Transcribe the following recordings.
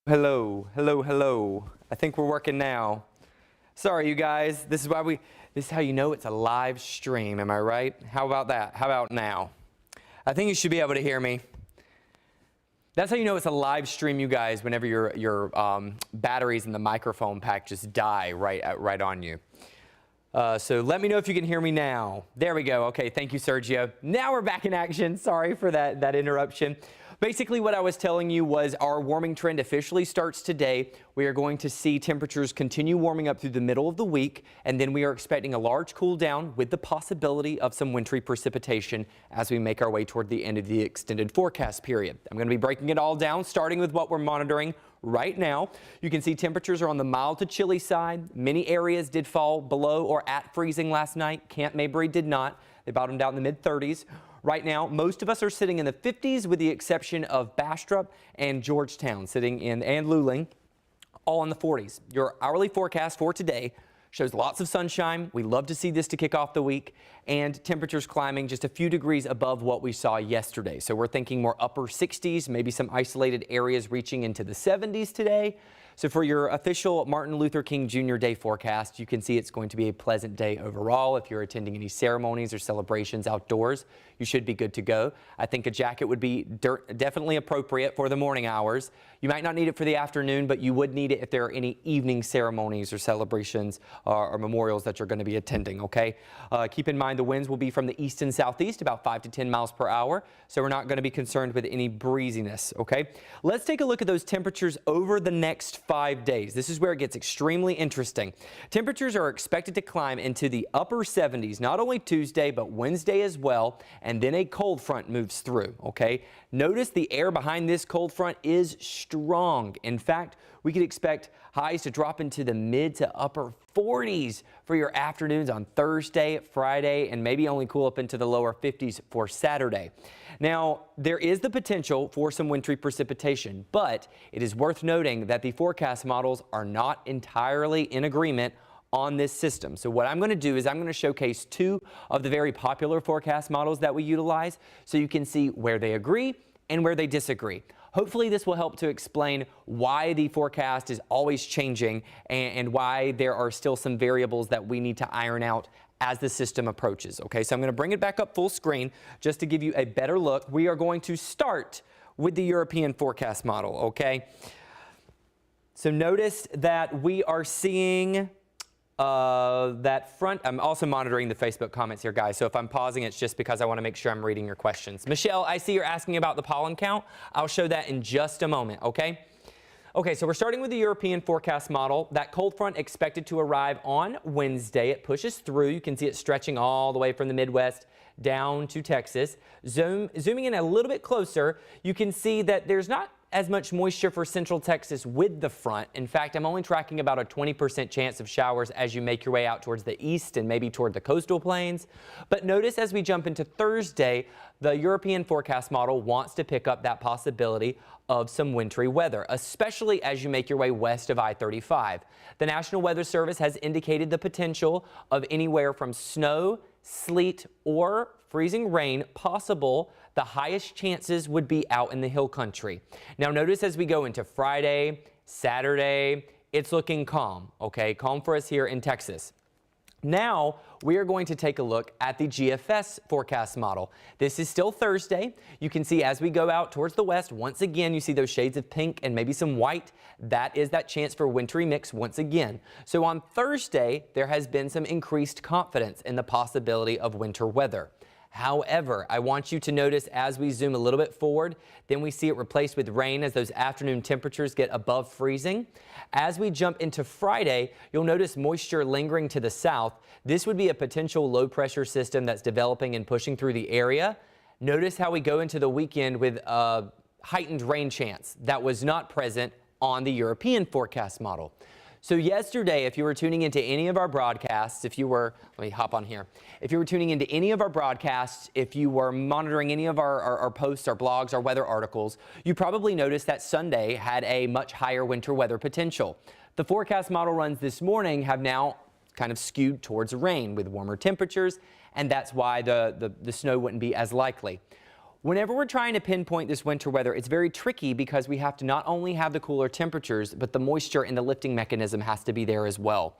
Hello, hello, hello. I think we're working now. Sorry, you guys. This is how you know it's a live stream. Am I right? How about that? How about now? I think you should be able to hear me. That's how you know it's a live stream, you guys, whenever your batteries in the microphone pack just die right on you. So let me know if you can hear me now. There we go. Okay, thank you, Sergio. Now we're back in action. Sorry for that interruption. Basically, what I was telling you was our warming trend officially starts today. We are going to see temperatures continue warming up through the middle of the week, and then we are expecting a large cool down with the possibility of some wintry precipitation as we make our way toward the end of the extended forecast period. I'm going to be breaking it all down, starting with what we're monitoring right now. You can see temperatures are on the mild to chilly side. Many areas did fall below or at freezing last night. Camp Mabry did not. They bottomed out in the mid-30s. Right now, most of us are sitting in the 50s with the exception of Bastrop and Georgetown and Luling, all in the 40s. Your hourly forecast for today shows lots of sunshine. We love to see this to kick off the week, and temperatures climbing just a few degrees above what we saw yesterday. So we're thinking more upper 60s, maybe some isolated areas reaching into the 70s today. So for your official Martin Luther King Jr. Day forecast, you can see it's going to be a pleasant day overall. If you're attending any ceremonies or celebrations outdoors, you should be good to go. I think a jacket would be definitely appropriate for the morning hours. You might not need it for the afternoon, but you would need it if there are any evening ceremonies or celebrations or memorials that you're going to be attending, okay? Keep in mind the winds will be from the east and southeast, about 5 to 10 miles per hour, so we're not going to be concerned with any breeziness, okay? Let's take a look at those temperatures over the next 5 days. This is where it gets extremely interesting. Temperatures are expected to climb into the upper 70s, not only Tuesday, but Wednesday as well, and then a cold front moves through, okay? Notice the air behind this cold front is strong. In fact, we could expect highs to drop into the mid to upper 40s for your afternoons on Thursday, Friday, and maybe only cool up into the lower 50s for Saturday. Now, there is the potential for some wintry precipitation, but it is worth noting that the forecast models are not entirely in agreement on this system. So what I'm going to do is I'm going to showcase two of the very popular forecast models that we utilize so you can see where they agree and where they disagree. Hopefully this will help to explain why the forecast is always changing and why there are still some variables that we need to iron out as the system approaches. Okay, so I'm going to bring it back up full screen just to give you a better look. We are going to start with the European forecast model, okay? So notice that we are seeing that front. I'm also monitoring the Facebook comments here, guys. So if I'm pausing, it's just because I want to make sure I'm reading your questions. Michelle, I see you're asking about the pollen count. I'll show that in just a moment, okay? Okay, so we're starting with the European forecast model. That cold front expected to arrive on Wednesday. It pushes through. You can see it stretching all the way from the Midwest down to Texas. Zooming in a little bit closer, you can see that there's not as much moisture for central Texas with the front. In fact, I'm only tracking about a 20% chance of showers as you make your way out towards the east and maybe toward the coastal plains. But notice as we jump into Thursday, the European forecast model wants to pick up that possibility of some wintry weather, especially as you make your way west of I-35. The National Weather Service has indicated the potential of anywhere from snow, sleet, or freezing rain possible. The highest chances would be out in the hill country. Now notice as we go into Friday, Saturday, it's looking calm, okay? Calm for us here in Texas. Now we are going to take a look at the GFS forecast model. This is still Thursday. You can see as we go out towards the west, once again, you see those shades of pink and maybe some white. That is that chance for wintry mix once again. So on Thursday, there has been some increased confidence in the possibility of winter weather. However, I want you to notice as we zoom a little bit forward, then we see it replaced with rain as those afternoon temperatures get above freezing. As we jump into Friday, you'll notice moisture lingering to the south. This would be a potential low pressure system that's developing and pushing through the area. Notice how we go into the weekend with a heightened rain chance that was not present on the European forecast model. So yesterday, if you were tuning into any of our broadcasts, let me hop on here. If you were tuning into any of our broadcasts, if you were monitoring any of our posts, our blogs, our weather articles, you probably noticed that Sunday had a much higher winter weather potential. The forecast model runs this morning have now kind of skewed towards rain with warmer temperatures, and that's why the snow wouldn't be as likely. Whenever we're trying to pinpoint this winter weather, it's very tricky because we have to not only have the cooler temperatures, but the moisture and the lifting mechanism has to be there as well.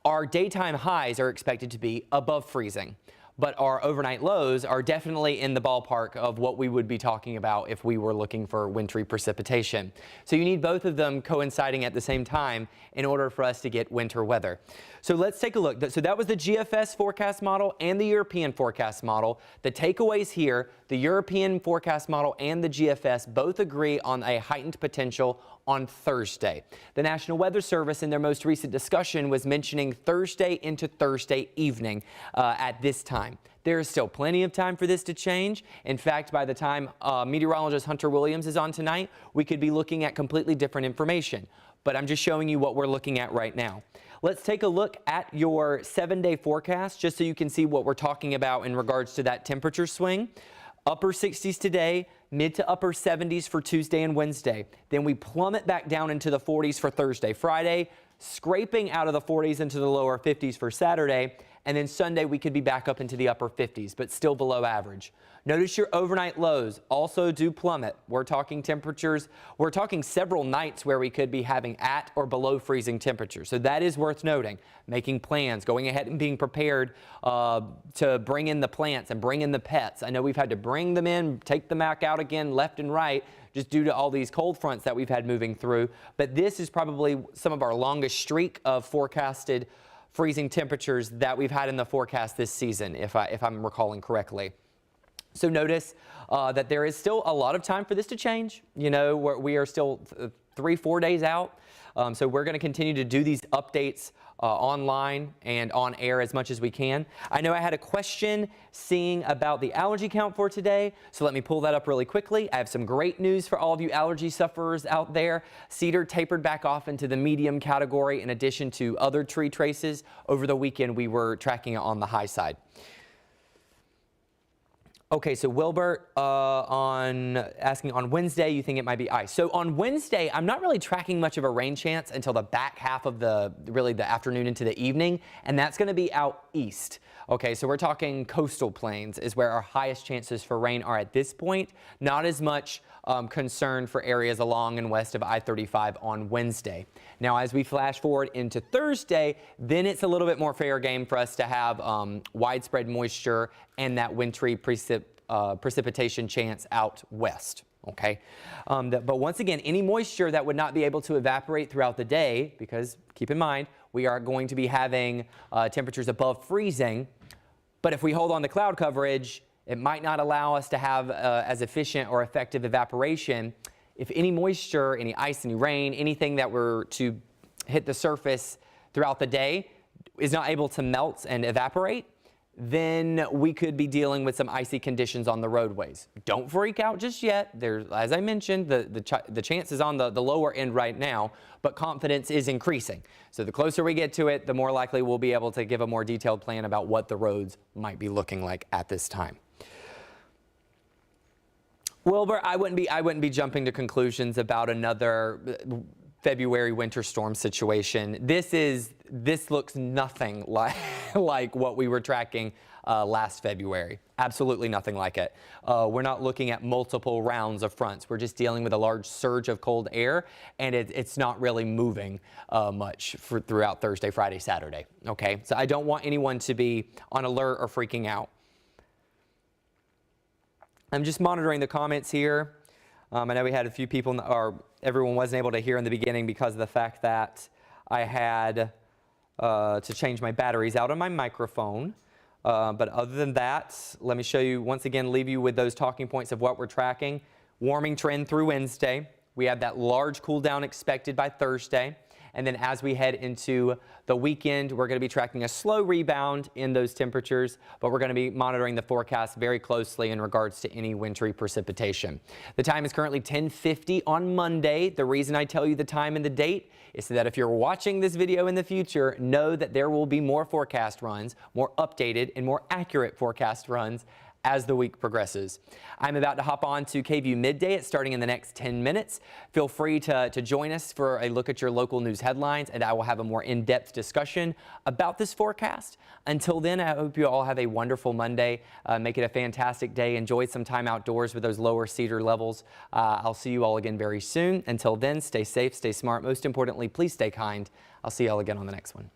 Our daytime highs are expected to be above freezing, but our overnight lows are definitely in the ballpark of what we would be talking about if we were looking for wintry precipitation. So you need both of them coinciding at the same time in order for us to get winter weather. So let's take a look. So that was the GFS forecast model and the European forecast model. The takeaways here, the European forecast model and the GFS both agree on a heightened potential on Thursday. The National Weather Service in their most recent discussion was mentioning Thursday into Thursday evening at this time. There is still plenty of time for this to change. In fact, by the time meteorologist Hunter Williams is on tonight, we could be looking at completely different information. But I'm just showing you what we're looking at right now. Let's take a look at your 7-day forecast just so you can see what we're talking about in regards to that temperature swing. Upper 60s today, mid to upper 70s for Tuesday and Wednesday. Then we plummet back down into the 40s for Thursday, Friday, scraping out of the 40s into the lower 50s for Saturday. And then Sunday, we could be back up into the upper 50s, but still below average. Notice your overnight lows also do plummet. We're talking temperatures. We're talking several nights where we could be having at or below freezing temperatures. So that is worth noting. Making plans, going ahead and being prepared to bring in the plants and bring in the pets. I know we've had to bring them in, take them back out again left and right, just due to all these cold fronts that we've had moving through. But this is probably some of our longest streak of forecasted freezing temperatures that we've had in the forecast this season, if I'm recalling correctly. So notice that there is still a lot of time for this to change. You know, we are still 3-4 days out. So we're going to continue to do these updates online and on air as much as we can. I know I had a question seeing about the allergy count for today, so let me pull that up really quickly. I have some great news for all of you allergy sufferers out there. Cedar tapered back off into the medium category in addition to other tree traces. Over the weekend, we were tracking it on the high side. Okay, so Wilbert asking on Wednesday, you think it might be ice. So on Wednesday, I'm not really tracking much of a rain chance until the back half of the afternoon into the evening, and that's going to be out east. Okay, so we're talking coastal plains is where our highest chances for rain are at this point. Not as much concern for areas along and west of I-35 on Wednesday. Now, as we flash forward into Thursday, then it's a little bit more fair game for us to have widespread moisture and that wintry precipitation chance out west. Okay, but once again, any moisture that would not be able to evaporate throughout the day, because keep in mind, we are going to be having temperatures above freezing, but if we hold on to cloud coverage, it might not allow us to have as efficient or effective evaporation. If any moisture, any ice, any rain, anything that were to hit the surface throughout the day is not able to melt and evaporate, then we could be dealing with some icy conditions on the roadways. Don't freak out just yet. There's, as I mentioned, the chance is on the lower end right now, but confidence is increasing. So the closer we get to it, the more likely we'll be able to give a more detailed plan about what the roads might be looking like at this time. Wilbur, I wouldn't be jumping to conclusions about another February winter storm situation. This looks nothing like what we were tracking last February. Absolutely nothing like it. We're not looking at multiple rounds of fronts. We're just dealing with a large surge of cold air, and it's not really moving much throughout Thursday, Friday, Saturday. Okay, so I don't want anyone to be on alert or freaking out. I'm just monitoring the comments here. I know we had a few people, or everyone wasn't able to hear in the beginning because of the fact that I had to change my batteries out on my microphone. But other than that, let me show you, once again, leave you with those talking points of what we're tracking. Warming trend through Wednesday. We have that large cool down expected by Thursday. And then as we head into the weekend, we're going to be tracking a slow rebound in those temperatures, but we're going to be monitoring the forecast very closely in regards to any wintry precipitation. The time is currently 10:50 on Monday. The reason I tell you the time and the date is so that if you're watching this video in the future, know that there will be more forecast runs, more updated and more accurate forecast runs as the week progresses. I'm about to hop on to KVUE Midday. It's starting in the next 10 minutes. Feel free to join us for a look at your local news headlines, and I will have a more in-depth discussion about this forecast. Until then, I hope you all have a wonderful Monday. Make it a fantastic day. Enjoy some time outdoors with those lower cedar levels. I'll see you all again very soon. Until then, stay safe, stay smart. Most importantly, please stay kind. I'll see you all again on the next one.